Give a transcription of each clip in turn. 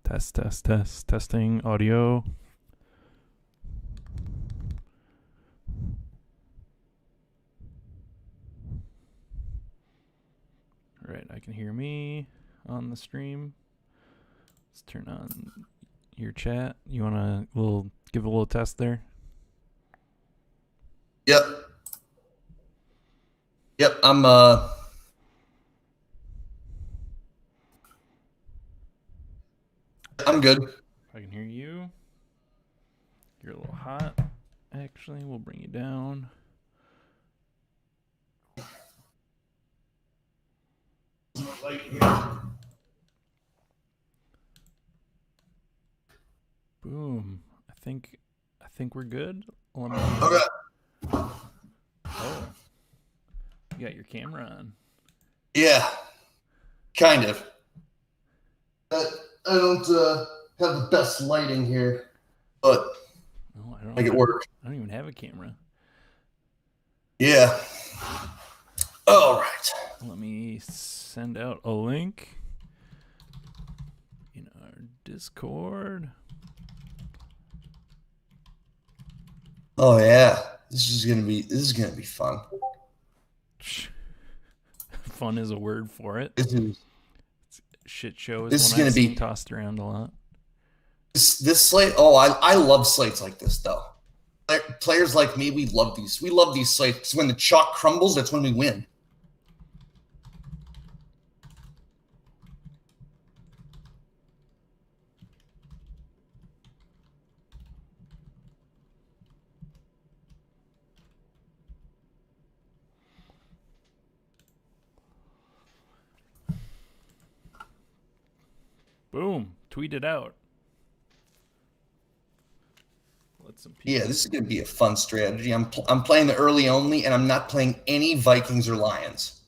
Testing audio. All right, I can hear me on the stream. Let's turn on your chat. You want to give a little test there? Yep, I'm good. I can hear you. You're a little hot. Actually, we'll bring you down. Boom. I think we're good. Let me... Okay. Oh. You got your camera on. Yeah, kind of. I don't have the best lighting here, but make it work. I don't even have a camera. Yeah. All right. Let me send out a link in our Discord. Oh yeah, this is gonna be fun. Fun is a word for it. Shit show is this one I've seen tossed around a lot. This slate. Oh, I love slates like this though. Players like me, we love these. We love these slates. When the chalk crumbles, that's when we win. Boom. Tweet it out. Let some people... Yeah, this is going to be a fun strategy. I'm playing the early only, and I'm not playing any Vikings or Lions.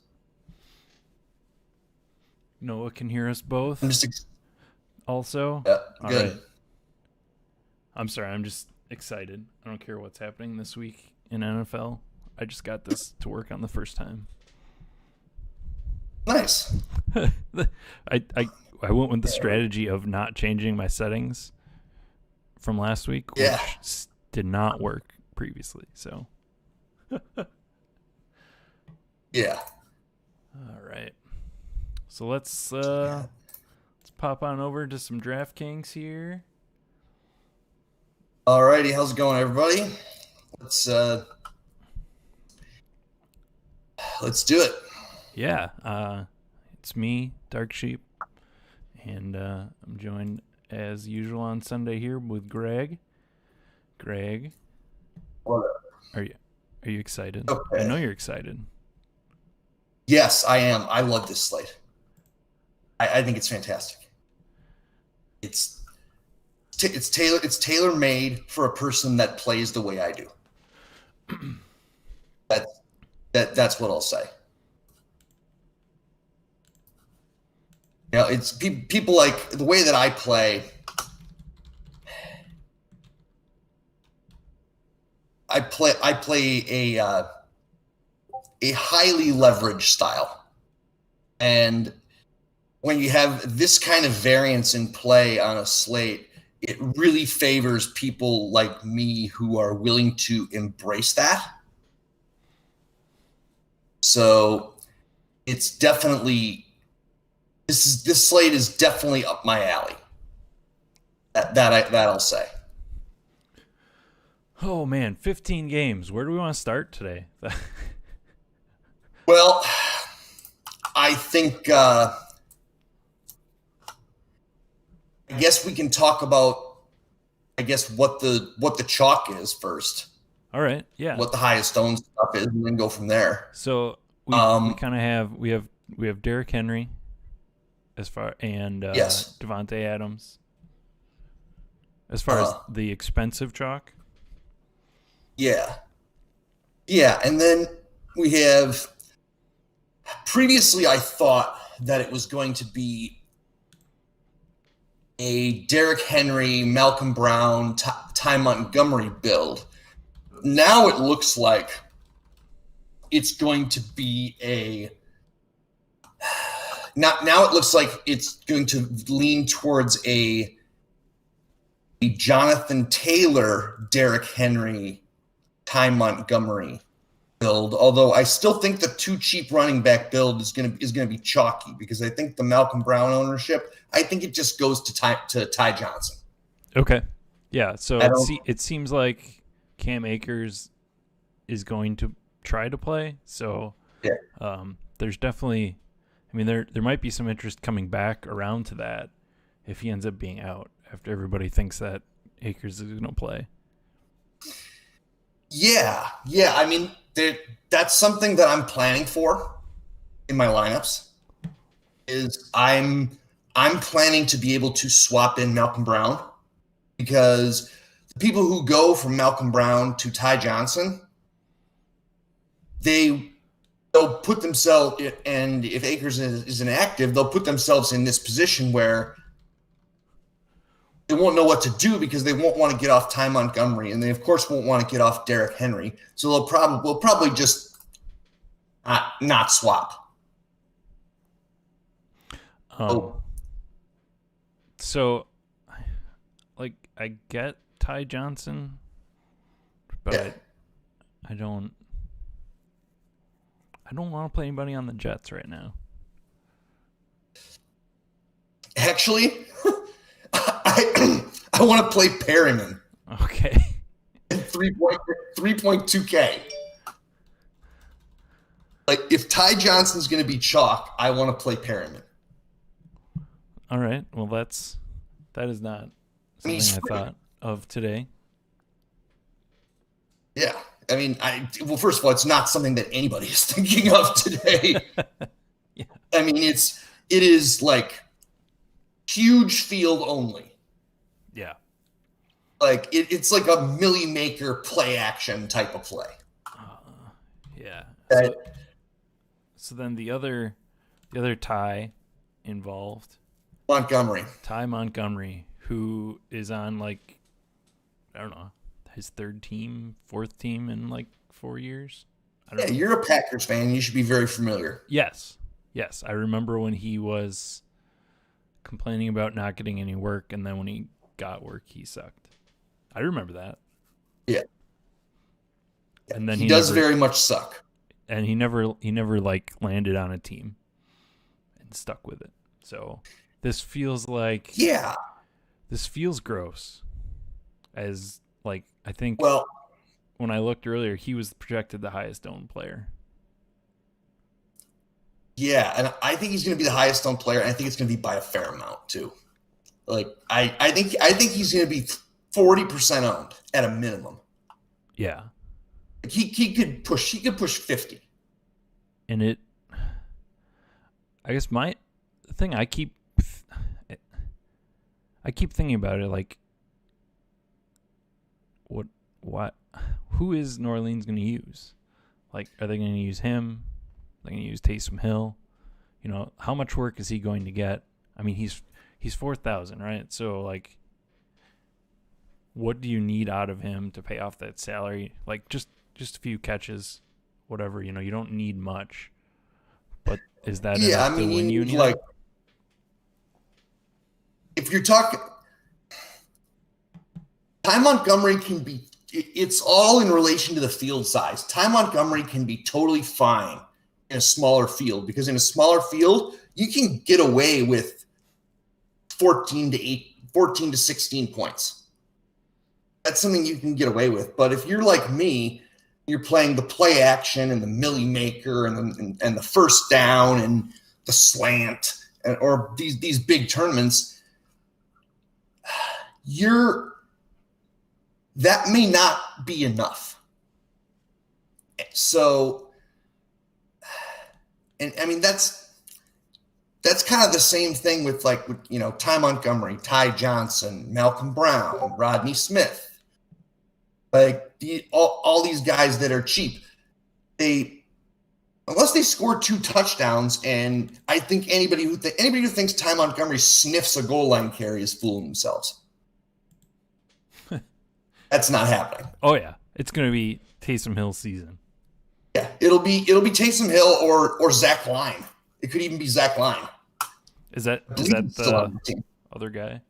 Noah can hear us both. I'm just also. Yeah, good. Right. I'm sorry. I'm just excited. I don't care what's happening this week in NFL. I just got this to work on the first time. Nice. I went with the strategy of not changing my settings from last week, which did not work previously. So, yeah. All right. So let's pop on over to some DraftKings here. All righty, how's it going, everybody? Let's do it. Yeah. It's me, Dark Sheep. And I'm joined, as usual, on Sunday here with Greg. Greg, what up? Are you excited? Okay. I know you're excited. Yes, I am. I love this slate. I think it's fantastic. It's tailor made for a person that plays the way I do. That's what I'll say. You know, it's people like the way that I play. I play a highly leveraged style, and when you have this kind of variance in play on a slate, it really favors people like me who are willing to embrace that. So it's definitely. This slate is definitely up my alley. That I'll say. Oh man, 15 games. Where do we want to start today? Well, I think I guess we can talk about what the chalk is first. All right, yeah. What the highest owned stuff is, and then go from there. So we kind of have we have Derrick Henry. Yes. Devontae Adams. As far as the expensive chalk? Yeah. Yeah, and then we have previously I thought that it was going to be a Derrick Henry, Malcolm Brown, Ty Montgomery build. Now it looks like it's going to be now it looks like it's going to lean towards a Jonathan Taylor, Derrick Henry, Ty Montgomery build. Although I still think the too cheap running back build is going to be chalky, because I think the Malcolm Brown ownership, I think it just goes to Ty Johnson. Okay, yeah. So it seems like Cam Akers is going to try to play. So yeah. There's definitely, I mean, there might be some interest coming back around to that if he ends up being out after everybody thinks that Akers is going to play. Yeah. I mean, that's something that I'm planning for in my lineups. Is I'm planning to be able to swap in Malcolm Brown, because the people who go from Malcolm Brown to Ty Johnson, they'll put themselves, and if Akers is inactive, they'll put themselves in this position where they won't know what to do, because they won't want to get off Ty Montgomery, and they of course won't want to get off Derrick Henry. So we'll probably just not swap. So, like, I get Ty Johnson, but yeah. I don't want to play anybody on the Jets right now. Actually, I want to play Perryman. Okay. 3.2K. Like, if Ty Johnson's going to be chalk, I want to play Perryman. All right. Well, that is not something I thought of today. Yeah. I mean, first of all, it's not something that anybody is thinking of today. Yeah. I mean, it is like huge field only. Yeah. Like it's like a Millie Maker play action type of play. Yeah. So then the other Ty involved, Ty Montgomery, who is on, like, I don't know, his fourth team in like 4 years. Yeah, you're a Packers fan. You should be very familiar. Yes. I remember when he was complaining about not getting any work, and then when he got work, he sucked. I remember that. Yeah. And then he does very much suck. And he never like landed on a team and stuck with it. So this feels like, yeah, this feels gross. As, like, I think, well, when I looked earlier, he was projected the highest owned player. Yeah, and I think he's going to be the highest owned player, and I think it's going to be by a fair amount too. Like, I think he's going to be 40% owned at a minimum. Yeah. He could push 50. And I guess the thing I keep thinking about it, like, who is New Orleans going to use? Like, are they going to use him? Are they going to use Taysom Hill? You know, how much work is he going to get? I mean, he's 4,000, right? So, like, what do you need out of him to pay off that salary? Like, just a few catches, whatever. You know, you don't need much. But is that enough to win you? Like, if you're talking, Ty Montgomery can be. It's all in relation to the field size. Ty Montgomery can be totally fine in a smaller field, because in a smaller field, you can get away with 14 to 16 points. That's something you can get away with. But if you're like me, you're playing the play action and the Millie Maker and the first down and the slant, or these big tournaments, that may not be enough. So, and I mean, that's kind of the same thing with, like, you know, Ty Montgomery, Ty Johnson, Malcolm Brown, Rodney Smith. Like, all these guys that are cheap, unless they score 2 touchdowns, and I think anybody who thinks Ty Montgomery sniffs a goal line carry is fooling themselves. That's not happening. Oh yeah, it's going to be Taysom Hill season. Yeah, it'll be Taysom Hill or Zach Line. It could even be Zach Line. Is that I is believe that he's still on the the team. other guy?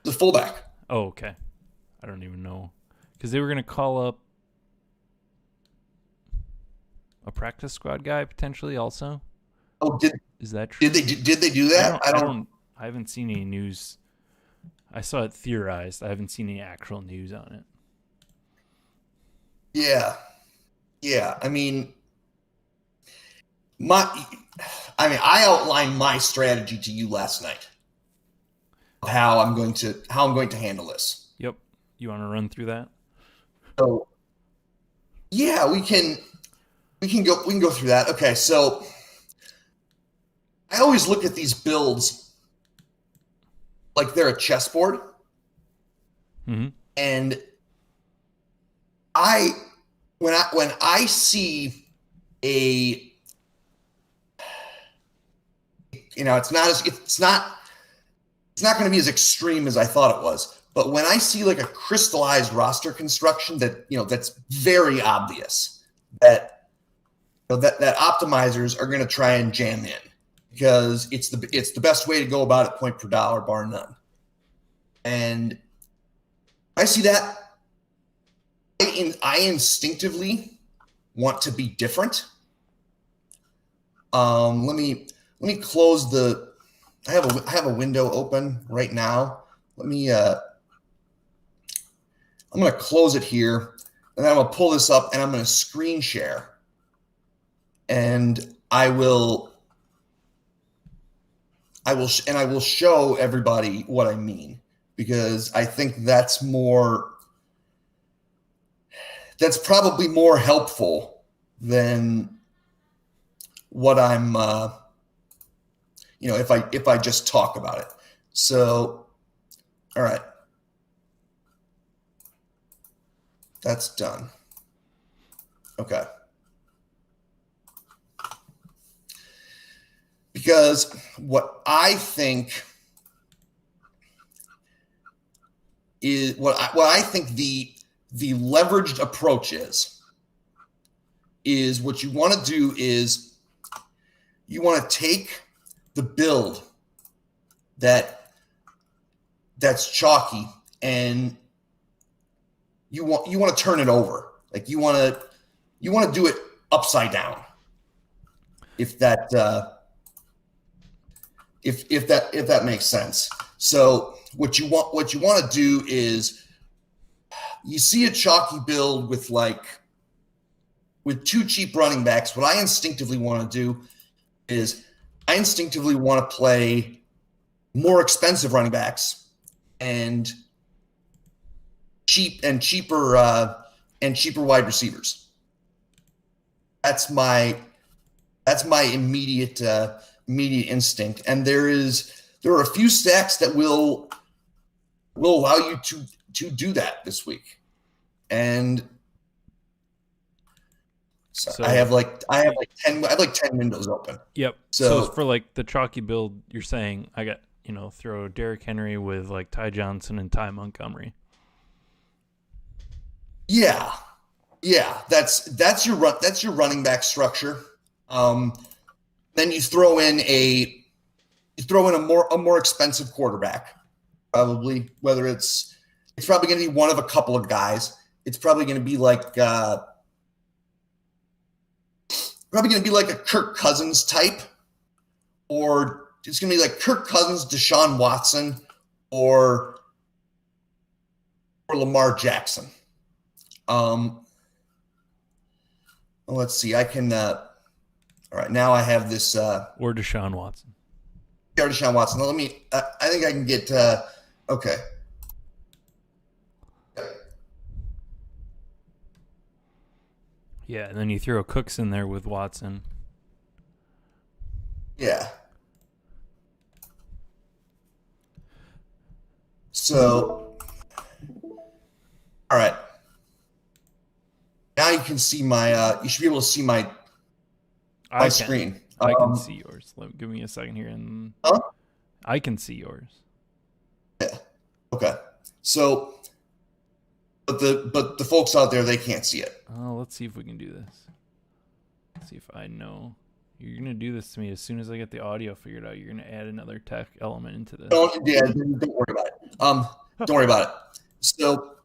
The fullback. Oh, okay. I don't even know because they were gonna call up a practice squad guy potentially. Also, Oh, is that true? did they do I that? don't. I don't. I haven't seen any news. I saw it theorized. I haven't seen any actual news on it. Yeah, yeah. I outlined my strategy to you last night of how I'm going to handle this. Yep. You want to run through that? So yeah, we can go through that. Okay, so I always look at these builds like they're a chessboard, Mm-hmm. and I when I see a it's not going to be as extreme as I thought it was. But when I see like a crystallized roster construction that's very obvious that that optimizers are going to try and jam in because it's the best way to go about it, point per dollar, bar none. And I see that I instinctively want to be different. Let me close the. I have a window open right now. Let me. I'm going to close it here, and then I'm going to pull this up, and I'm going to screen share, and I will show everybody what I mean because I think that's probably more helpful than what I'm if I just talk about it. So all right, that's done. Okay, because what I think is what I think the leveraged approach is what you want to do is you want to take the build that's chalky and you want to turn it over. Like you want to do it upside down. If that if that makes sense. So what you want to do is you see a chalky build with two cheap running backs. What I instinctively want to do is I instinctively want to play more expensive running backs and cheaper wide receivers. That's my immediate instinct. And there are a few stacks that will allow you to do that this week. And so I have like 10 windows open. Yep. So for like the chalky build, you're saying I got throw Derrick Henry with like Ty Johnson and Ty Montgomery. Yeah, that's your running back structure. Then you throw in a more expensive quarterback, probably. Whether it's probably going to be one of a couple of guys. It's probably going to be like a Kirk Cousins type, or it's going to be like Kirk Cousins, Deshaun Watson, or Lamar Jackson. Let's see. I can. All right, now I have this. Or Deshaun Watson. Or Deshaun Watson. Now let me. I think I can get. Okay. Yeah, and then you throw Cooks in there with Watson. Yeah. So, all right. Now you can see my. You should be able to see my screen. I can see yours. Give me a second here, and I can see yours. Yeah. Okay. So, but the folks out there, they can't see it. Oh, let's see if we can do this. Let's see if I know You're gonna do this to me as soon as I get the audio figured out. You're gonna add another tech element into this. Don't worry about it. Don't worry about it. So,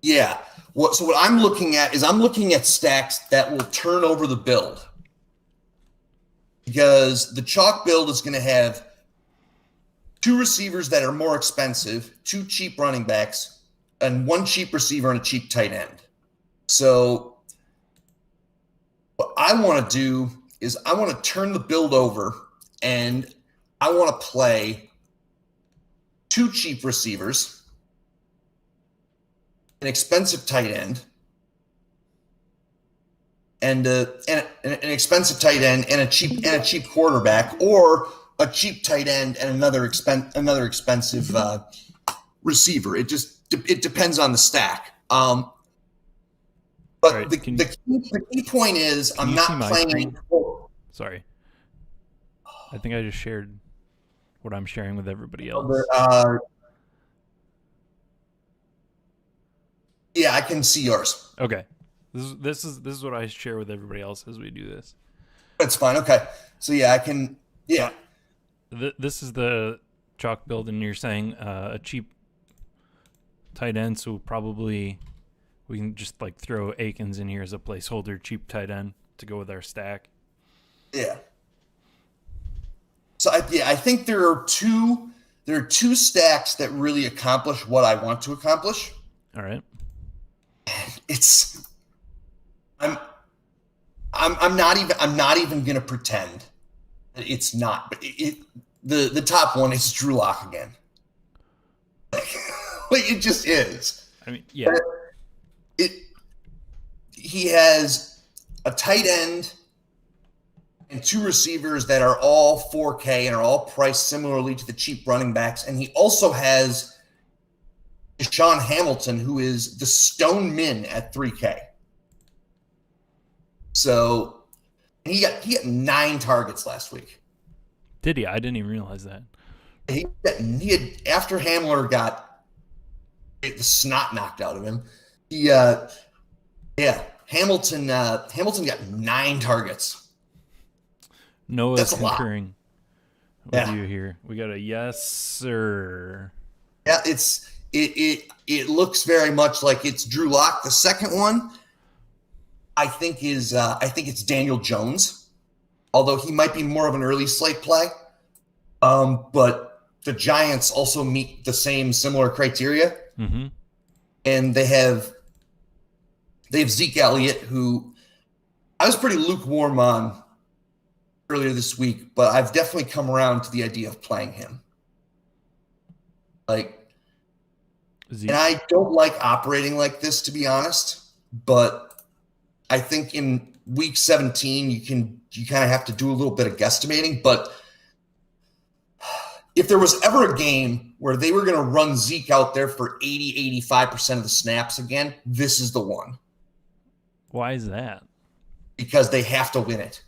yeah. So what I'm looking at is I'm looking at stacks that will turn over the build, because the chalk build is going to have 2 receivers that are more expensive, 2 cheap running backs, and 1 cheap receiver and a cheap tight end. So what I want to do is I want to turn the build over, and I want to play 2 cheap receivers, an expensive tight end, and an expensive tight end and a cheap quarterback, or a cheap tight end and another expensive receiver. It depends on the stack. But right, the key point is I'm not playing. Sorry, I think I just shared what I'm sharing with everybody else. Yeah, I can see yours. Okay, this is what I share with everybody else as we do this. That's fine. Okay, so yeah, I can. Yeah, this is the chalk build, and you're saying a cheap tight end, so probably we can just like throw Akins in here as a placeholder, cheap tight end to go with our stack. Yeah. So I think there are two stacks that really accomplish what I want to accomplish. All right. I'm not even going to pretend that it's not. But the top one is Drew Lock again. Like it just is. I mean, yeah. He has a tight end and 2 receivers that are all 4K and are all priced similarly to the cheap running backs, and he also has Deshaun Hamilton, who is the stone min at 3K. So he got 9 targets last week. Did he? I didn't even realize that. He had after Hamler got the snot knocked out of him. Hamilton got 9 targets. Noah's concurring with you here. We got a yes, sir. Yeah, it looks very much like it's Drew Lock. The second one, I think it's Daniel Jones, although he might be more of an early slate play. But the Giants also meet the similar criteria, and they have Zeke Elliott, who I was pretty lukewarm on earlier this week, but I've definitely come around to the idea of playing him. Like, Zeke. And I don't like operating like this, to be honest, but I think in week 17, you kind of have to do a little bit of guesstimating. But if there was ever a game where they were going to run Zeke out there for 80-85% of the snaps again, this is the one. Why is that? Because they have to win it.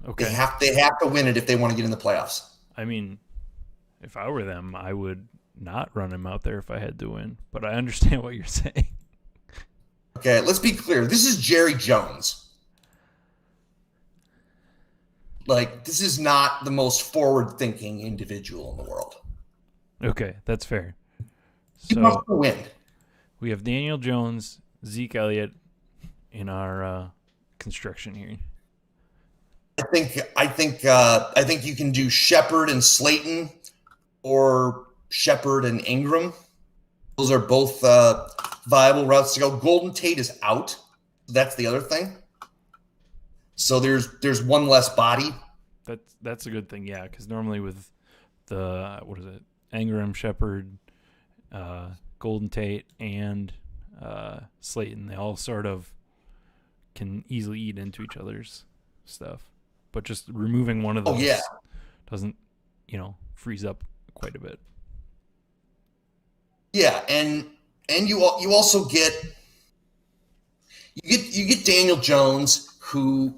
Okay. They have to win it if they want to get in the playoffs. I mean, if I were them, I would not run him out there if I had to win. But I understand what you're saying. Okay, let's be clear. This is Jerry Jones. Like, this is not the most forward-thinking individual in the world. Okay, that's fair. He wants to win. We have Daniel Jones, Zeke Elliott in our construction here. I think you can do Shepard and Slayton, or Shepard and Ingram. Those are both viable routes to go. Golden Tate is out. That's the other thing. So there's one less body. That's a good thing, yeah. Because normally with the Ingram, Shepard, Golden Tate, and Slayton, they all sort of can easily eat into each other's stuff. But just removing one of those doesn't, freeze up quite a bit. Yeah, and you also get Daniel Jones, who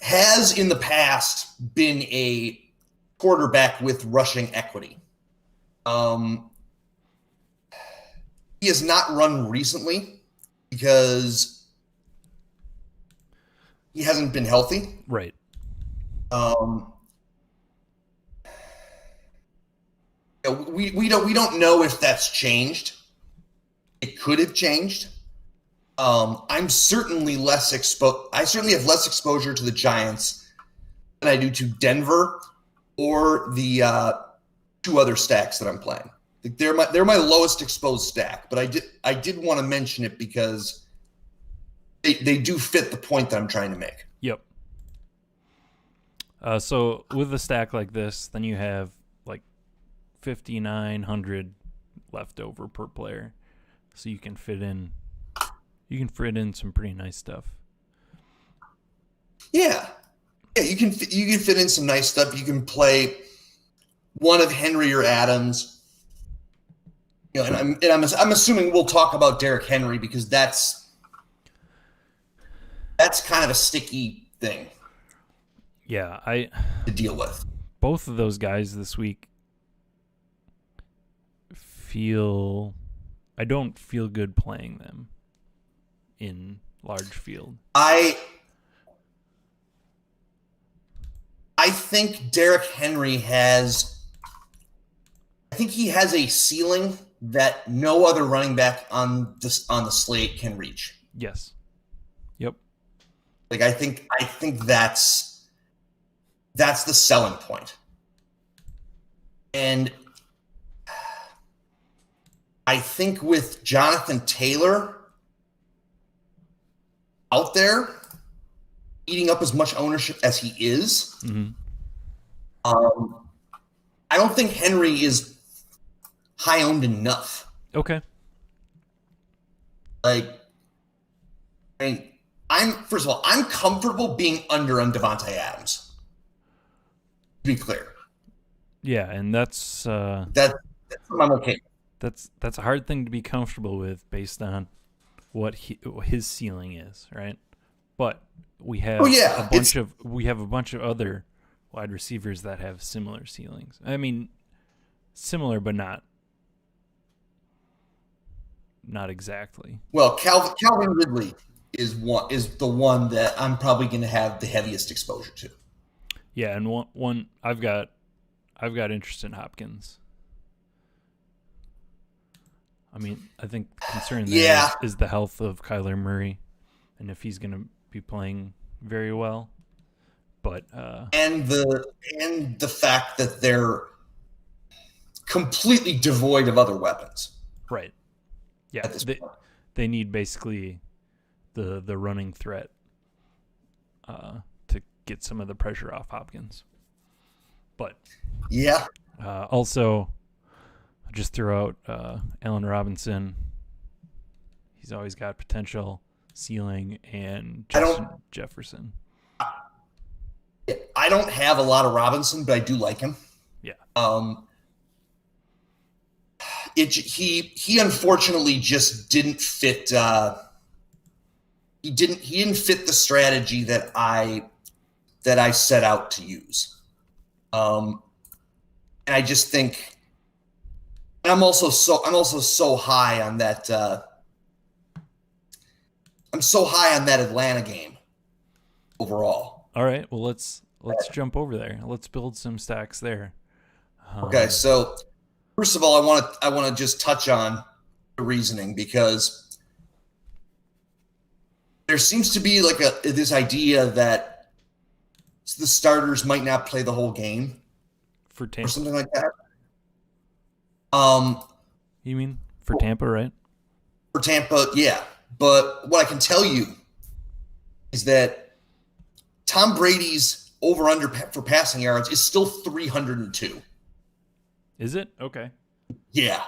has in the past been a quarterback with rushing equity. He has not run recently, because he hasn't been healthy. Right. We don't know if that's changed. It could have changed. I'm certainly less exposed. I certainly have less exposure to the Giants than I do to Denver or the two other stacks that I'm playing. They're my lowest exposed stack, but I did want to mention it because they do fit the point that I'm trying to make. Yep. So with a stack like this, then you have like 5,900 left over per player, so you can fit in some pretty nice stuff. Yeah, you can fit in some nice stuff. You can play one of Henry or Adams. You know, and I'm assuming we'll talk about Derrick Henry because that's kind of a sticky thing. Yeah, to deal with. Both of those guys this week I don't feel good playing them in large field. I think Derrick Henry has a ceiling that no other running back on the slate can reach. Yes. Yep. Like I think that's the selling point. And I think with Jonathan Taylor out there eating up as much ownership as he is, I don't think Henry is high owned enough. Okay. Like, I mean, first of all, I'm comfortable being under on Devontae Adams. To be clear. Yeah, and that's what I'm okay. That's a hard thing to be comfortable with based on what his ceiling is, right? But we have a bunch of other wide receivers that have similar ceilings. I mean, similar but not exactly. Well, Calvin Ridley is the one that I'm probably going to have the heaviest exposure to. Yeah, and one I've got interest in Hopkins. I mean, I think concern there is the health of Kyler Murray and if he's going to be playing very well. But and the fact that they're completely devoid of other weapons. Right. Yeah, they need basically the running threat to get some of the pressure off Hopkins. But yeah. Also, I'll just throw out Allen Robinson. He's always got potential, ceiling, and Justin Jefferson. I don't have a lot of Robinson, but I do like him. Yeah. He unfortunately just didn't fit. He didn't fit the strategy that I set out to use. And I just think, and I'm also so high on that. I'm so high on that Atlanta game overall. All right. Well, let's jump over there. Let's build some stacks there. Okay. So first of all, I want to just touch on the reasoning because there seems to be like this idea that the starters might not play the whole game for Tampa or something like that. You mean for Tampa, right? For Tampa, yeah. But what I can tell you is that Tom Brady's over-under for passing yards is still 302. Is it? Okay. Yeah.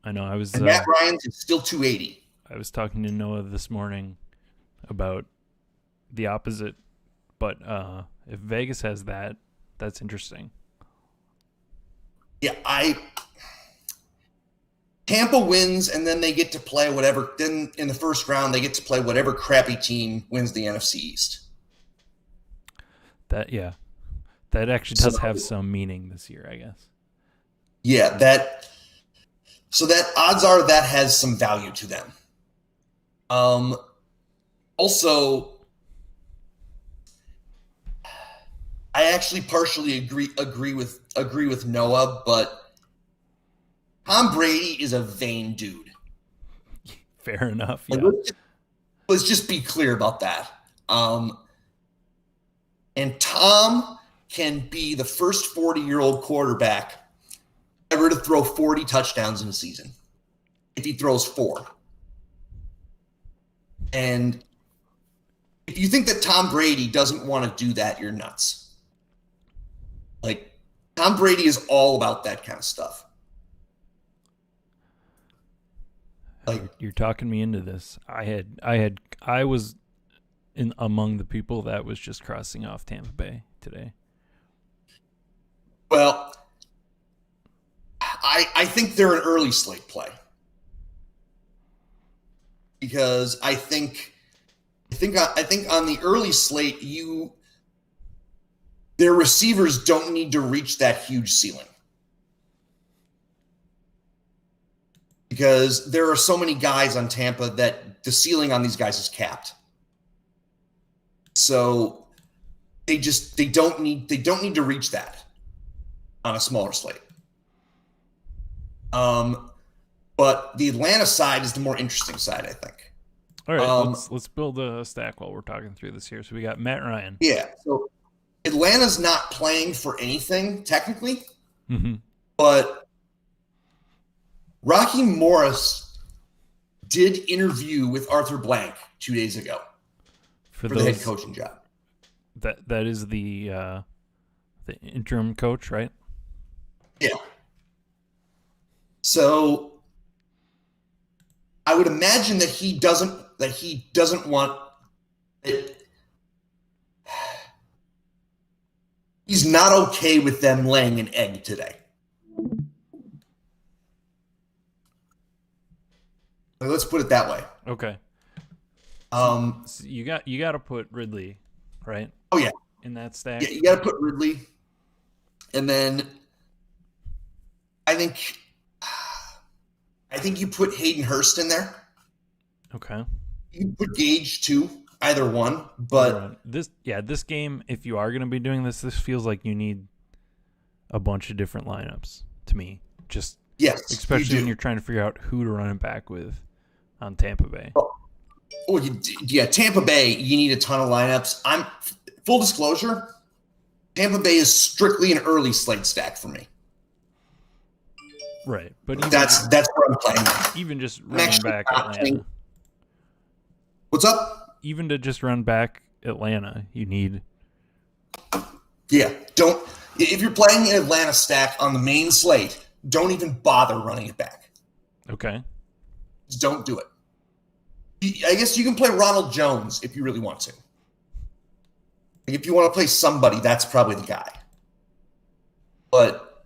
I know. And Matt Ryan's is still 280. I was talking to Noah this morning about the opposite, but if Vegas has that, that's interesting. Yeah, Tampa wins, and then they get to play whatever. Then in the first round, they get to play whatever crappy team wins the NFC East. That actually does have some meaning this year, I guess. Yeah, so that odds are that has some value to them. Also, I actually partially agree with Noah, but Tom Brady is a vain dude. Fair enough. Like, Yeah. let's just be clear about that. And Tom can be the first 40-year-old quarterback ever to throw 40 touchdowns in a season if he throws 4. And if you think that Tom Brady doesn't want to do that, you're nuts. Like, Tom Brady is all about that kind of stuff. Like, You're talking me into this. I was in among the people that was just crossing off Tampa Bay today. well, I think they're an early slate play because I think on the early slate their receivers don't need to reach that huge ceiling because there are so many guys on Tampa that the ceiling on these guys is capped. So they don't need to reach that on a smaller slate. But the Atlanta side is the more interesting side, I think. All right, let's build a stack while we're talking through this here. So we got Matt Ryan. Yeah. So Atlanta's not playing for anything technically, Mm-hmm. but Rocky Morris did interview with Arthur Blank 2 days ago for the head coaching job. That is the interim coach, right? Yeah. So I would imagine that he doesn't want it. He's not okay with them laying an egg today. Let's put it that way. Okay. So you got to put Ridley, right? Oh yeah, in that stack. Yeah, you got to put Ridley, and then I think you put Hayden Hurst in there. Okay. You put Gage too, either one. But this game, if you are going to be doing this feels like you need a bunch of different lineups to me. Just yes, especially when you're trying to figure out who to run it back with on Tampa Bay. Tampa Bay, you need a ton of lineups. I'm full disclosure, Tampa Bay is strictly an early slate stack for me. Right, but that's where I'm playing. Even just running back Atlanta. What's up? Even to just run back Atlanta, you need. Yeah, if you're playing an Atlanta stack on the main slate, don't even bother running it back. Okay. Just don't do it. I guess you can play Ronald Jones if you really want to. If you want to play somebody, that's probably the guy. But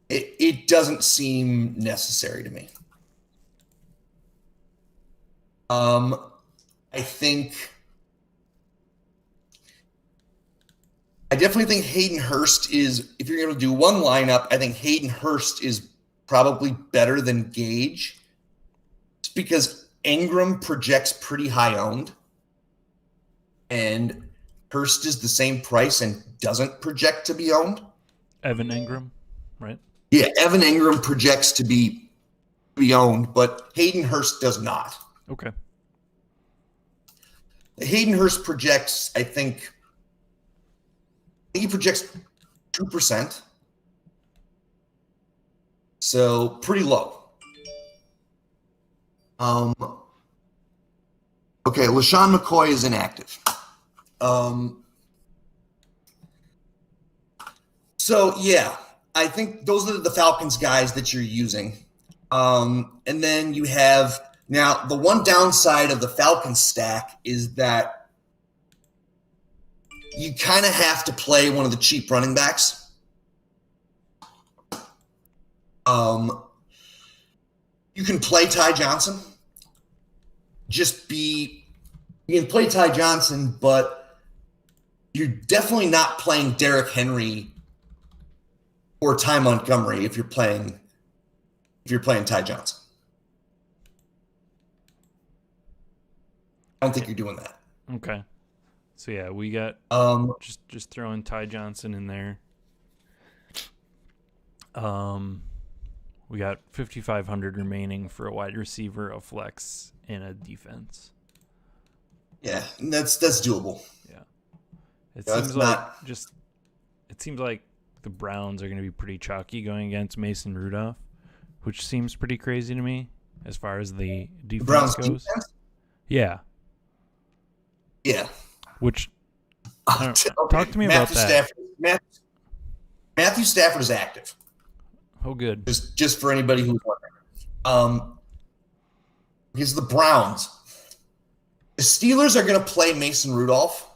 it doesn't seem necessary to me. I definitely think Hayden Hurst is, if you're going to do one lineup, I think Hayden Hurst is probably better than Gage. It's because Ingram projects pretty high owned, and Hurst is the same price and doesn't project to be owned. Evan Ingram, right? Yeah, Evan Ingram projects to be owned, but Hayden Hurst does not. Okay. Hayden Hurst projects, I think he projects 2%. So pretty low. Okay, LaShawn McCoy is inactive. So yeah, I think those are the Falcons guys that you're using. And then you have now the one downside of the Falcons stack is that you kind of have to play one of the cheap running backs. You can play Ty Johnson. You can play Ty Johnson, but you're definitely not playing Derrick Henry or Ty Montgomery if you're playing Ty Johnson. I don't think you're doing that. Okay. So yeah, we got Um, just throwing Ty Johnson in there. We got 5,500 remaining for a wide receiver, a flex, and a defense. yeah, that's doable. Yeah. It Yeah, seems like it seems like the Browns are going to be pretty chalky going against Mason Rudolph, which seems pretty crazy to me as far as the defense Browns goes. defense? Yeah. Yeah. Which Okay. talk to me about that. Matthew Stafford is active. Oh, good. Just for anybody who's wondering. Because the Browns, the Steelers are going to play Mason Rudolph.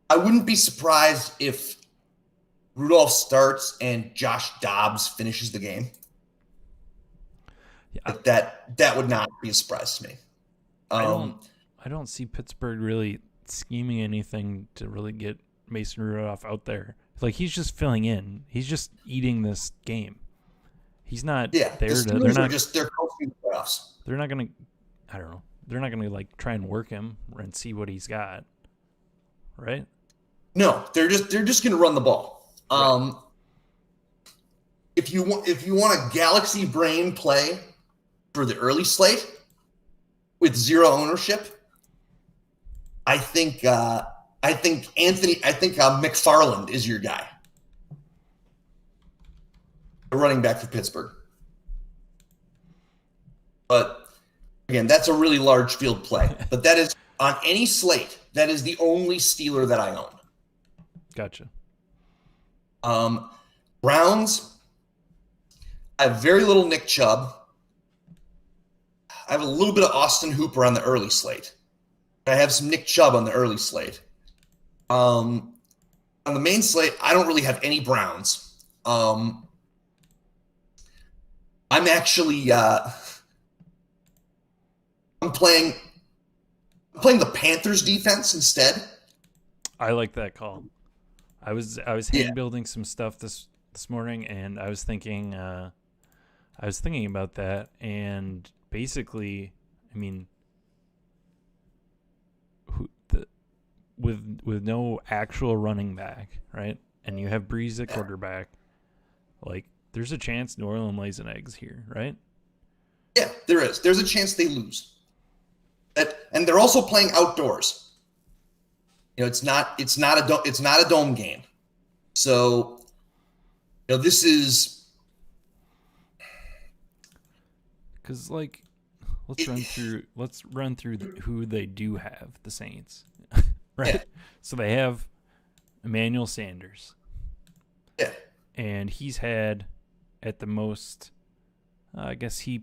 I wouldn't be surprised if Rudolph starts and Josh Dobbs finishes the game. Yeah. Like that would not be a surprise to me. I don't see Pittsburgh really scheming anything to really get Mason Rudolph out there. Like, he's just filling in. He's just eating this game. He's not Yeah, there. they're coasting the playoffs. They're not gonna. I don't know. They're not gonna like try and work him and see what he's got. Right? No, they're just gonna run the ball. Right. If you want a galaxy brain play for the early slate with zero ownership, I think McFarland is your guy. A running back for Pittsburgh. But again, that's a really large field play. But that is on any slate, that is the only Steeler that I own. Gotcha. Browns, I have very little Nick Chubb. I have a little bit of Austin Hooper on the early slate. I have some Nick Chubb on the early slate. On the main slate, I don't really have any Browns. I'm actually I'm playing the Panthers defense instead. I like that call. I was hand building some stuff this morning, and I was thinking about that, and basically, I mean, with no actual running back, right? And you have Breeze at quarterback, like, there's a chance New Orleans lays an eggs here, right? Yeah, there is. There's a chance they lose. And they're also playing outdoors. You know, it's not a dome game. So, you know, this is because, like, let's run through who they do have, the Saints, right? Yeah. So they have Emmanuel Sanders. Yeah. And he's had at the most, I guess he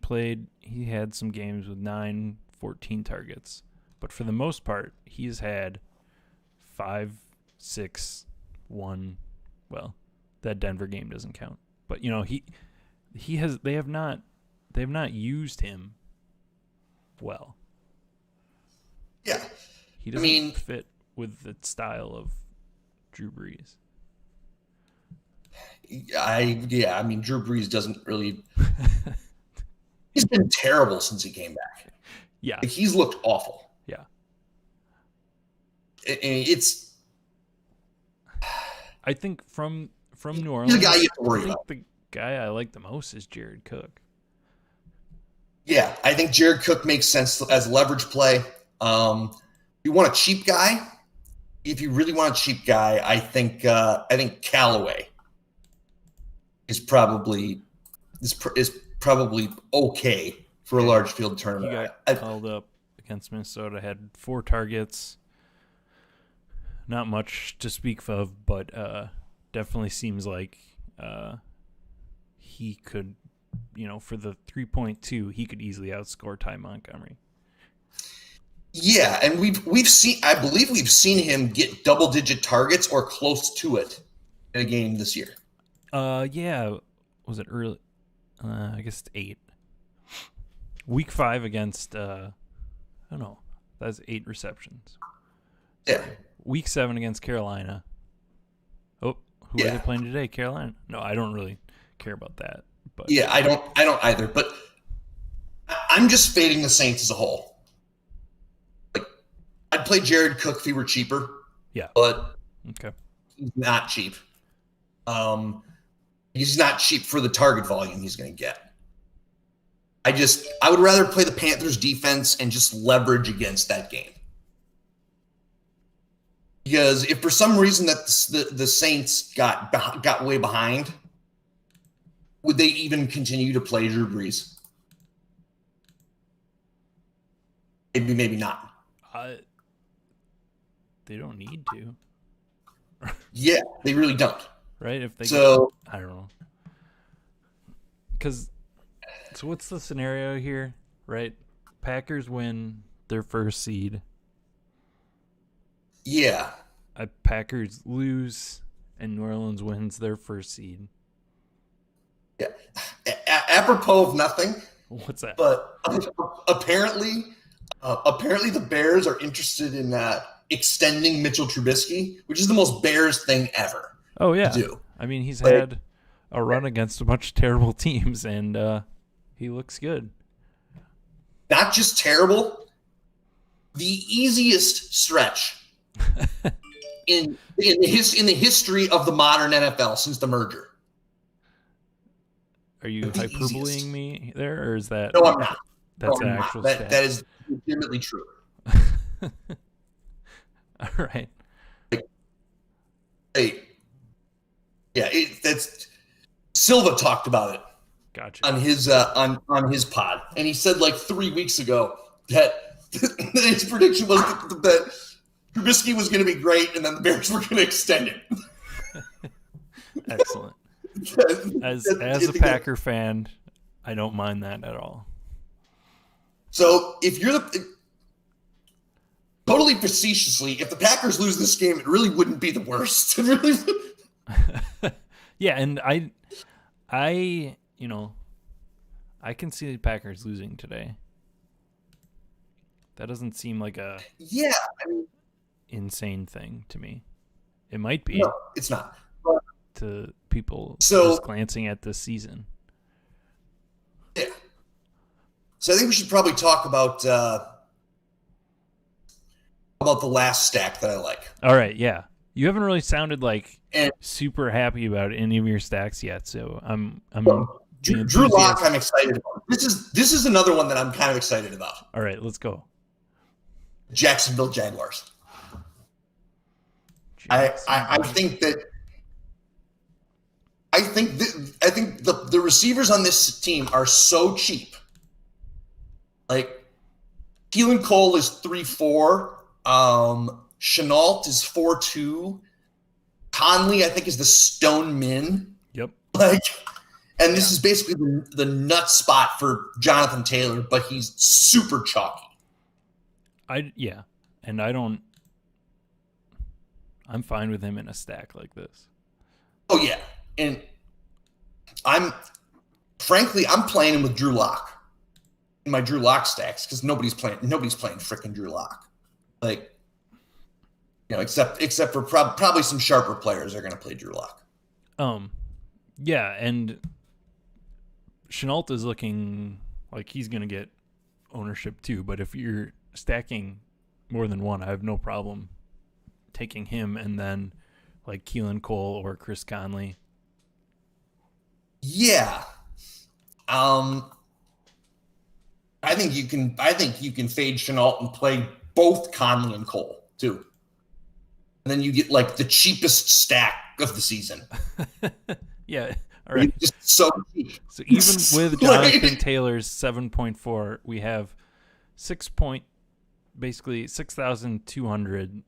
had some games with 9-14 targets. But for the most part, he's had 5, 6, 1. Well, that Denver game doesn't count. But, you know, they have not used him well. Yeah. He doesn't fit with the style of Drew Brees. I mean, Drew Brees doesn't really. He's been terrible since he came back. Yeah, like, he's looked awful. Yeah, it's. I think from New Orleans, he's the guy you have to worry about. The guy I like the most is Jared Cook. Yeah, I think Jared Cook makes sense as leverage play. You want a cheap guy? If you really want a cheap guy, I think Callaway is probably okay for a large field tournament. He got called up against Minnesota, had 4 targets. Not much to speak of, but definitely seems like he could, you know, for the 3.2, he could easily outscore Ty Montgomery. Yeah, and I believe we've seen him get double-digit targets or close to it in a game this year. Yeah, was it early? I guess it's 8. Week 5 against I don't know. That's 8 receptions. Yeah. Week 7 against Carolina. Oh, who are they playing today? Carolina? No, I don't really care about that. But yeah, I don't either. But I'm just fading the Saints as a whole. I'd play Jared Cook if he were cheaper. Yeah. But okay. He's not cheap. He's not cheap for the target volume he's going to get. I would rather play the Panthers defense and just leverage against that game. Because if for some reason that the Saints got way behind, would they even continue to play Drew Brees? Maybe not. They don't need to. Yeah, they really don't. Right? If they I don't know. So what's the scenario here? Right? Packers win their first seed. Yeah. Packers lose and New Orleans wins their first seed. Yeah. Apropos of nothing. What's that? But apparently the Bears are interested in extending Mitchell Trubisky, which is the most Bears thing ever. Oh, yeah. To do. I mean, he's had a run against a bunch of terrible teams, and he looks good. Not just terrible, the easiest stretch in the history of the modern NFL since the merger. Are you hyperboleing me there, or is that? No, I'm not. That's an actual stat. That is legitimately true. All right. That's Silva talked about it. Gotcha. On his on his pod, and he said like 3 weeks ago that his prediction was that Trubisky was going to be great, and then the Bears were going to extend it. Excellent. As a Packer fan, I don't mind that at all. So if you're totally facetiously, if the Packers lose this game, it really wouldn't be the worst. It really yeah, and I can see the Packers losing today. That doesn't seem like a insane thing to me. It might be. No, it's not. To people just glancing at this season. Yeah. So I think we should probably talk about the last stack that I like. All right, yeah. You haven't really sounded like super happy about any of your stacks yet, so I'm Drew Lock, I'm excited about. This is another one that I'm kind of excited about. All right, let's go. Jacksonville Jaguars. I think the receivers on this team are so cheap. Like Keelan Cole is 3.4. Chenault is 4.2. Conley, I think, is the Stone Min. Yep. And this is basically the nut spot for Jonathan Taylor, but he's super chalky. I'm fine with him in a stack like this. Oh yeah. And I'm playing him with Drew Lock in my Drew Lock stacks because nobody's playing freaking Drew Lock. Except for probably some sharper players are going to play Drew Lock. Yeah, and Chenault is looking like he's going to get ownership too, but if you're stacking more than one, I have no problem taking him and then like Keelan Cole or Chris Conley. Yeah. I think you can fade Chenault and play both Conley and Cole too. And then you get like the cheapest stack of the season. Yeah. All right. Just so cheap. So even with Jonathan Taylor's 7.4, we have basically 6,200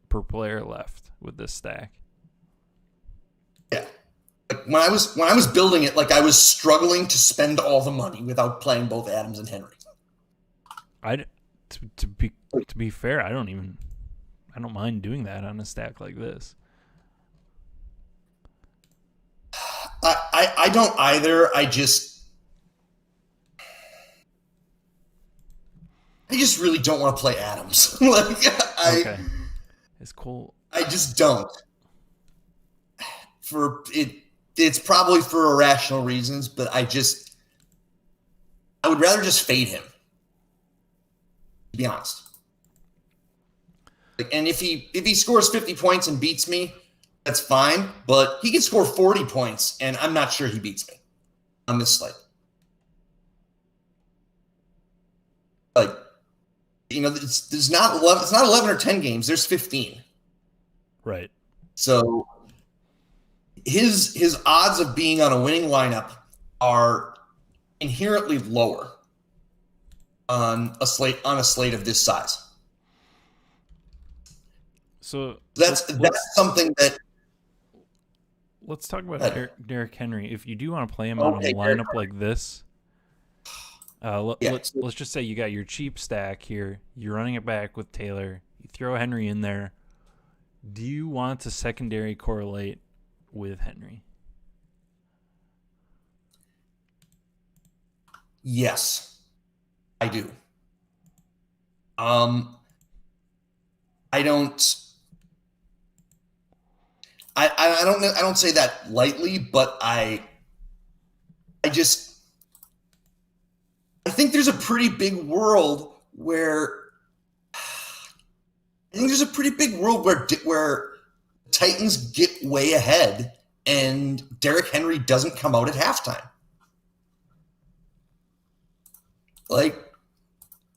per player left with this stack. Yeah. When I was building it, I was struggling to spend all the money without playing both Adams and Henry. To be fair, I don't mind doing that on a stack like this. I don't either. I just really don't want to play Adams. Okay. It's cool. I just don't. It's probably for irrational reasons, but I would rather just fade him. To be honest. And if he scores 50 points and beats me, that's fine. But he can score 40 points, and I'm not sure he beats me on this slate. Like, there's not 11. It's not 11 or 10 games. There's 15. Right. So his odds of being on a winning lineup are inherently lower on a slate of this size. So that's something that. Let's talk about Derrick Henry. If you do want to play him on a lineup like this, let's just say you got your cheap stack here. You're running it back with Taylor. You throw Henry in there. Do you want to secondary correlate with Henry? Yes, I do. I don't. I don't say that lightly, but I think there's a pretty big world where Titans get way ahead and Derrick Henry doesn't come out at halftime.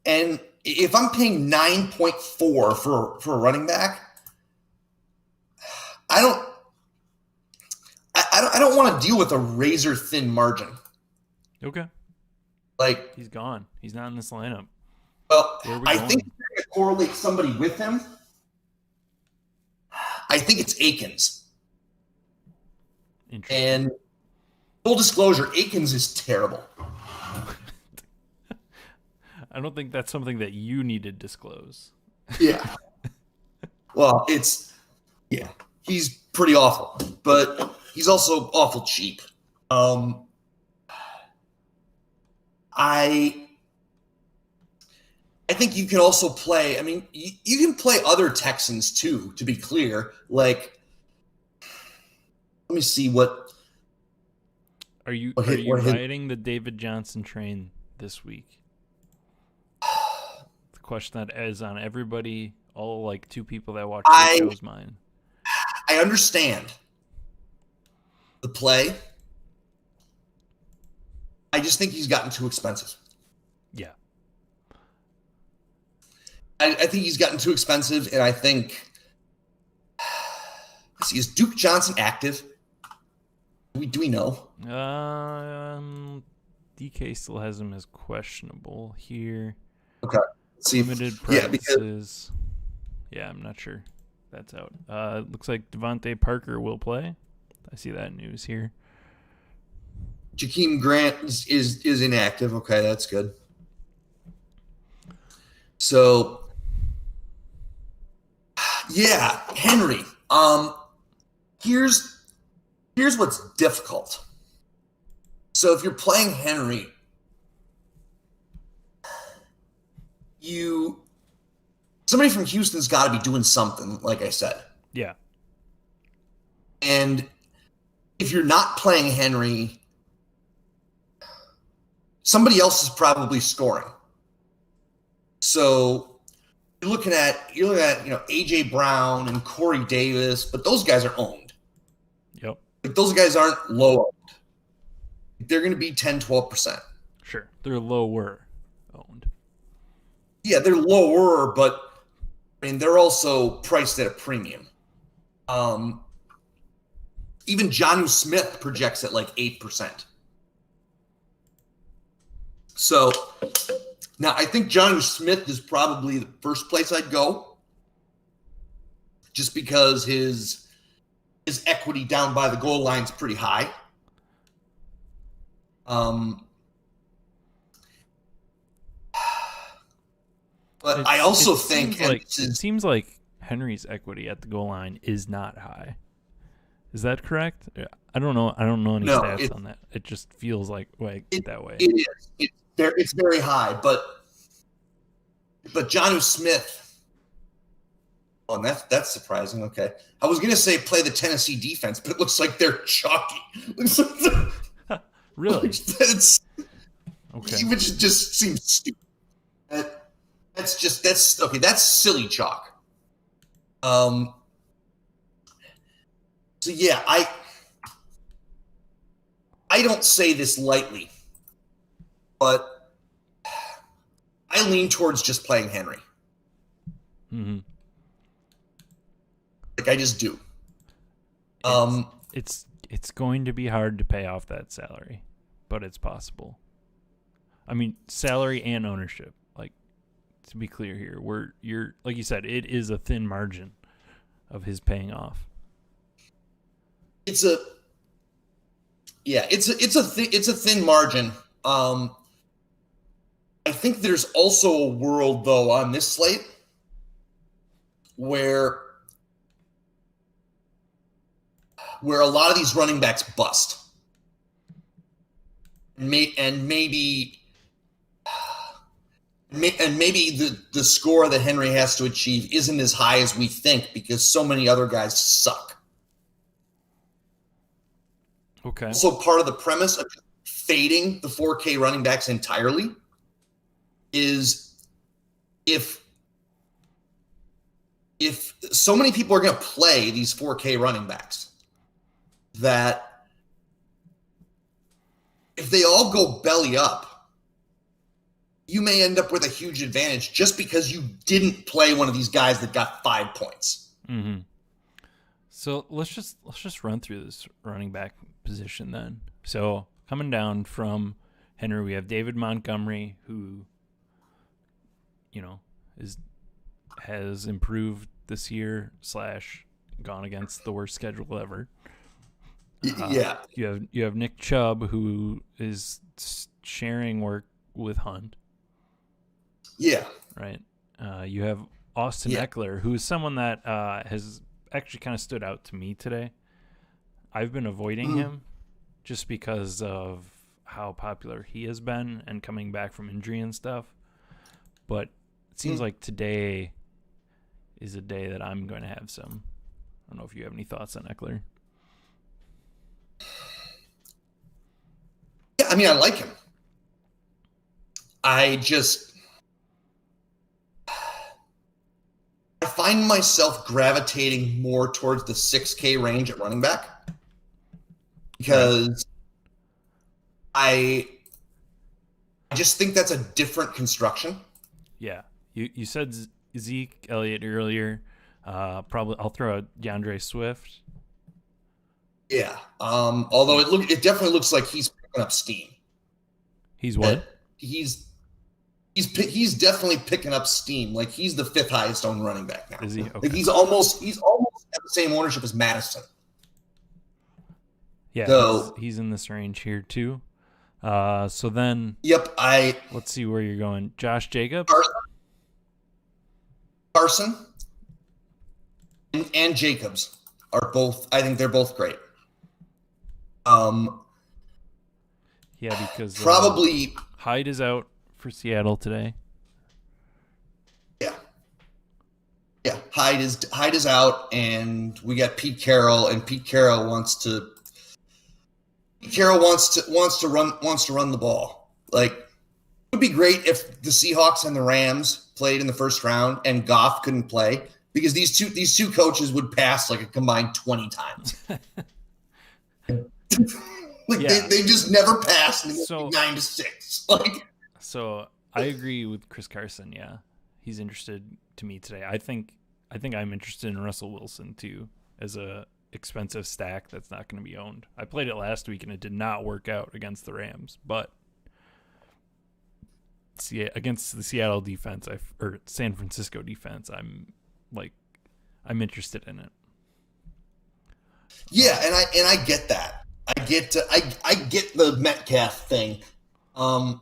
And if I'm paying 9.4 for a running back, I don't want to deal with a razor thin margin. Okay. He's gone. He's not in this lineup. Well, I think if you're going to correlate somebody with him, I think it's Akins. And full disclosure, Akins is terrible. I don't think that's something that you need to disclose. Yeah. Well, he's pretty awful, but he's also awful cheap. I think you can also play. I mean, you can play other Texans too. To be clear, let me see what. Are you riding the David Johnson train this week? The question that is on everybody, all two people that watch the show's mind. I understand the play. I just think he's gotten too expensive. Yeah. I think he's gotten too expensive, and I think is Duke Johnson active? Do we know? DK still has him as questionable here. Okay. Limited practices. Yeah, I'm not sure. That's out. Looks like Devontae Parker will play. I see that news here. Jakeem Grant is inactive. Okay, that's good. So, yeah, Henry. Here's what's difficult. So if you're playing Henry, somebody from Houston's got to be doing something, like I said. Yeah. And if you're not playing Henry, somebody else is probably scoring. So you're looking at AJ Brown and Corey Davis, but those guys are owned. Yep. Those guys aren't low owned. They're going to be 10, 12%. Sure. They're lower owned. Yeah, they're lower, but they're also priced at a premium. Even Jonnu Smith projects at 8%. So now I think Jonnu Smith is probably the first place I'd go, just because his equity down by the goal line is pretty high. But I also think it seems like Henry's equity at the goal line is not high. Is that correct? I don't know. I don't know any stats on that. It just feels that way. It is. It's very high, but Jonnu Smith. Oh, and that's surprising. Okay, I was gonna say play the Tennessee defense, but it looks like they're chalky. Really? That's okay. Which just seems stupid. That's silly chalk. Um, so yeah, I don't say this lightly, but I lean towards just playing Henry. Mm-hmm. Like I just do. It's going to be hard to pay off that salary, but it's possible. I mean, salary and ownership. Like, to be clear here, you're like you said, it is a thin margin of his paying off. It's a thin margin. I think there's also a world though on this slate where a lot of these running backs bust. And maybe the score that Henry has to achieve isn't as high as we think because so many other guys suck. Okay. Also, part of the premise of fading the 4K running backs entirely is if so many people are going to play these 4K running backs that if they all go belly up, you may end up with a huge advantage just because you didn't play one of these guys that got 5 points. Mm-hmm. So let's just run through this running back position then. So coming down from Henry, we have David Montgomery, who, has improved this year / gone against the worst schedule ever. Yeah. You have Nick Chubb, who is sharing work with Hunt. Yeah. Right. You have Austin Eckler, who is someone that has actually kind of stood out to me today. I've been avoiding him just because of how popular he has been and coming back from injury and stuff. But it seems like today is a day that I'm going to have some. I don't know if you have any thoughts on Eckler. Yeah, I mean, I like him. I find myself gravitating more towards the 6K range at running back because I just think that's a different construction. Yeah. You said Zeke Elliott earlier. Probably I'll throw out DeAndre Swift. Yeah. Although it definitely looks like he's picking up steam. He's what? He's definitely picking up steam. Like he's the 5th highest owned running back now. Is he? Okay. Like he's almost at the same ownership as Madison. Yeah, so, he's in this range here too. So then, let's see where you're going. Josh Jacobs, Carson, and Jacobs are both. I think they're both great. Yeah, because probably Hyde is out for Seattle today. Yeah. Hyde is out, and we got Pete Carroll, and Pete Carroll wants to run the ball. Like it would be great if the Seahawks and the Rams played in the first round and Goff couldn't play because these two coaches would pass like a combined 20 times. They just never pass. And so 9-6. So I agree with Chris Carson. Yeah, he's interested to me today. I think I'm interested in Russell Wilson too as a expensive stack that's not going to be owned. I played it last week and it did not work out against the Rams, but against the Seattle defense or San Francisco defense, I'm interested in it. Yeah, and I get that. I get the Metcalf thing. I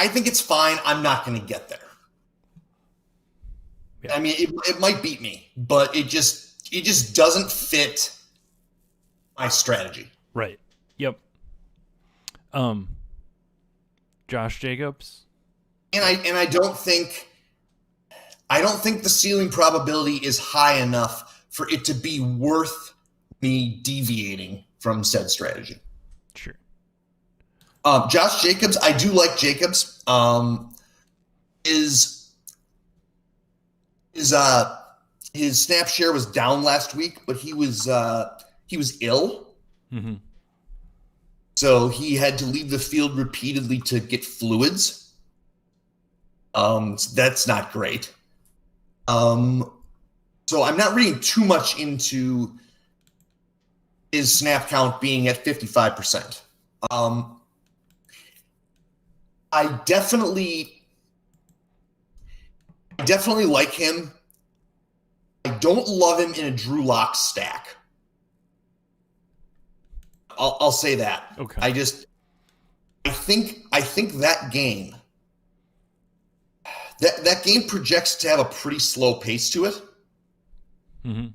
think it's fine. I'm not going to get there. Yeah. I mean, it might beat me, but it just doesn't fit my strategy. Right. Yep. Josh Jacobs. And I don't think the ceiling probability is high enough for it to be worth me deviating from said strategy. Sure. Josh Jacobs, I do like Jacobs. His his snap share was down last week, but he was ill. Mm-hmm. So he had to leave the field repeatedly to get fluids. So that's not great. So I'm not reading too much into his snap count being at 55%. I definitely like him. I don't love him in a Drew Lock stack. I'll say that. Okay. I think that game projects to have a pretty slow pace to it. Mm-hmm.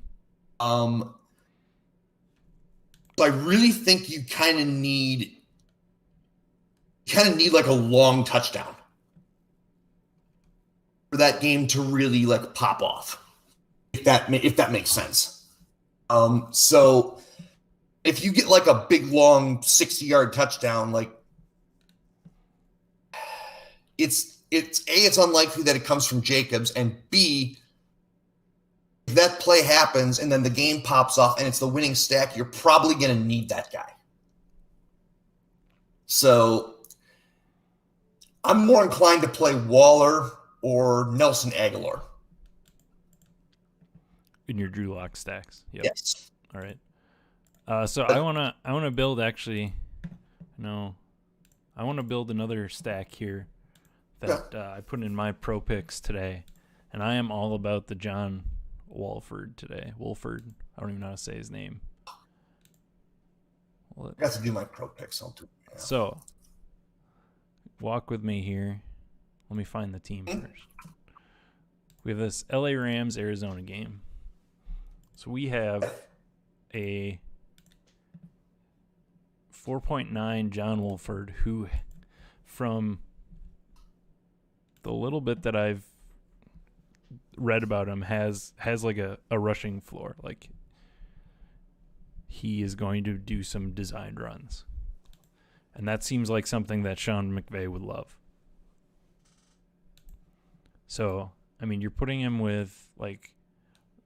So I really think you kind of need like a long touchdown for that game to really like pop off, if that makes sense. So if you get like a big long 60-yard touchdown, like it's unlikely that it comes from Jacobs, and B, if that play happens and then the game pops off and it's the winning stack, you're probably going to need that guy. So I'm more inclined to play Waller or Nelson Aguilar In your Drew Lock stacks. Yep. Yes. All right. So I wanna build I want to build another stack here that I put in my pro picks today, and I am all about the John Wolford today. Wolford. I don't even know how to say his name. I got to do my pro picks. I'll do it. Yeah. So, walk with me here. Let me find the team first. We have this LA Rams Arizona game. So we have a 4.9 John Wolford, who, from the little bit that I've read about him, has like a rushing floor. Like, he is going to do some designed runs. And that seems like something that Sean McVay would love. So, I mean, you're putting him with, like,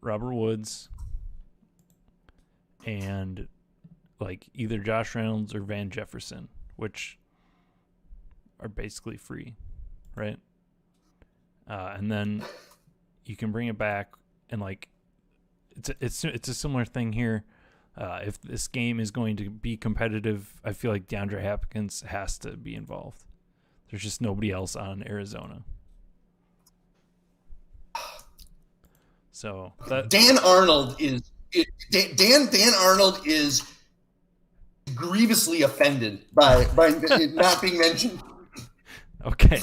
Robert Woods and, like, either Josh Reynolds or Van Jefferson, which are basically free, right? And then you can bring it back, and, like, it's a similar thing here. If this game is going to be competitive, I feel like DeAndre Hopkins has to be involved. There's just nobody else on Arizona. So Dan Arnold is grievously offended by it not being mentioned. Okay.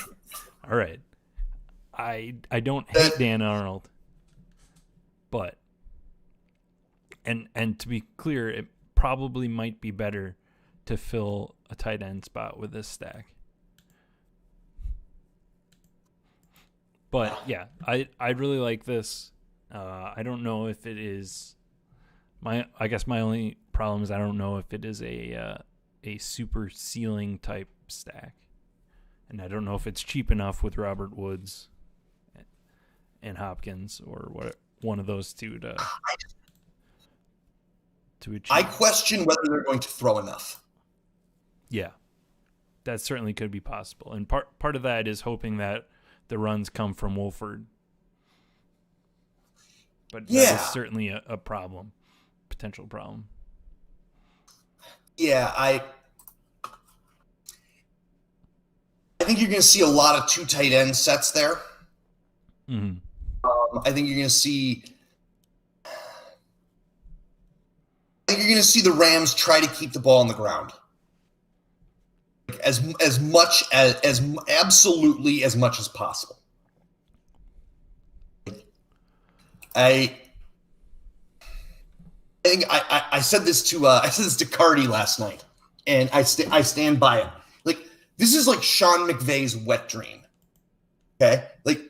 All right. I don't hate Dan Arnold, but and to be clear, it probably might be better to fill a tight end spot with this stack. But yeah, I really like this. I don't know if it is I guess my only problem is I don't know if it is a super ceiling type stack. And I don't know if it's cheap enough with Robert Woods and Hopkins, or what, one of those two to achieve. I question whether they're going to throw enough. Yeah. That certainly could be possible. And part of that is hoping that the runs come from Wolford. But that is certainly a problem, potential problem. Yeah, I think you're going to see a lot of two tight end sets there. Mm-hmm. I think you're going to see the Rams try to keep the ball on the ground as absolutely as much as possible. I think I said this to Cardi last night, and I stand by it. Like, this is like Sean McVay's wet dream. Okay, like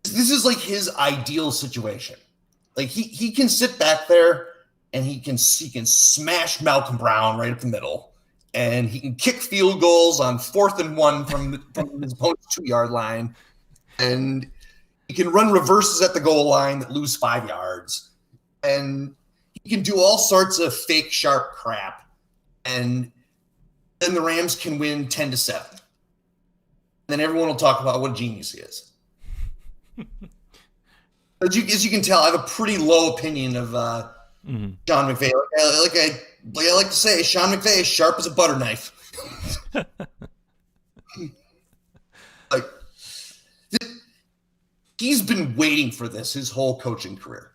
this is like his ideal situation. Like he can sit back there and he can smash Malcolm Brown right up the middle, and he can kick field goals on 4th and 1 from his opponent's 2-yard line, and he can run reverses at the goal line that lose 5 yards, and he can do all sorts of fake sharp crap, and then the Rams can win 10-7. Then everyone will talk about what a genius he is. As you can tell, I have a pretty low opinion of Sean McVay. Like I like to say, Sean McVay is sharp as a butter knife. Like, he's been waiting for this his whole coaching career.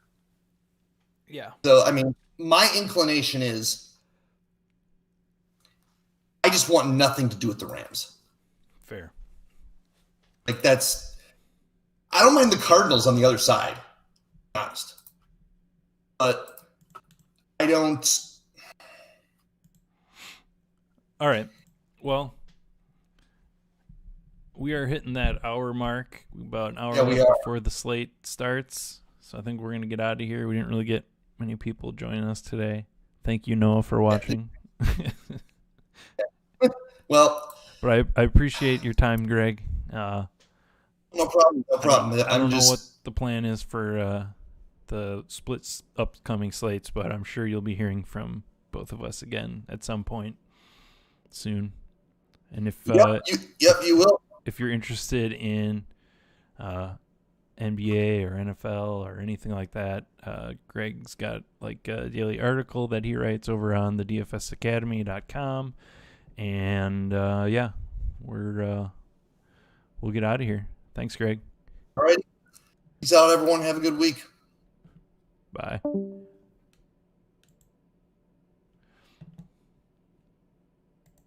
Yeah. So, I mean, my inclination is I just want nothing to do with the Rams. Fair. Like, I don't mind the Cardinals on the other side, to be honest. But I don't. All right. Well, we are hitting that hour mark, about an hour before the slate starts. So I think we're going to get out of here. We didn't really get many people joining us today. Thank you, Noah, for watching. Well, but I appreciate your time, Greg. No problem. I don't know what the plan is for the split upcoming slates, but I'm sure you'll be hearing from both of us again at some point soon. And if you will. If you're interested in NBA or NFL or anything like that, Greg's got like a daily article that he writes over on the DFSacademy.com. And we'll get out of here. Thanks, Greg. All right. Peace out, everyone. Have a good week. Bye.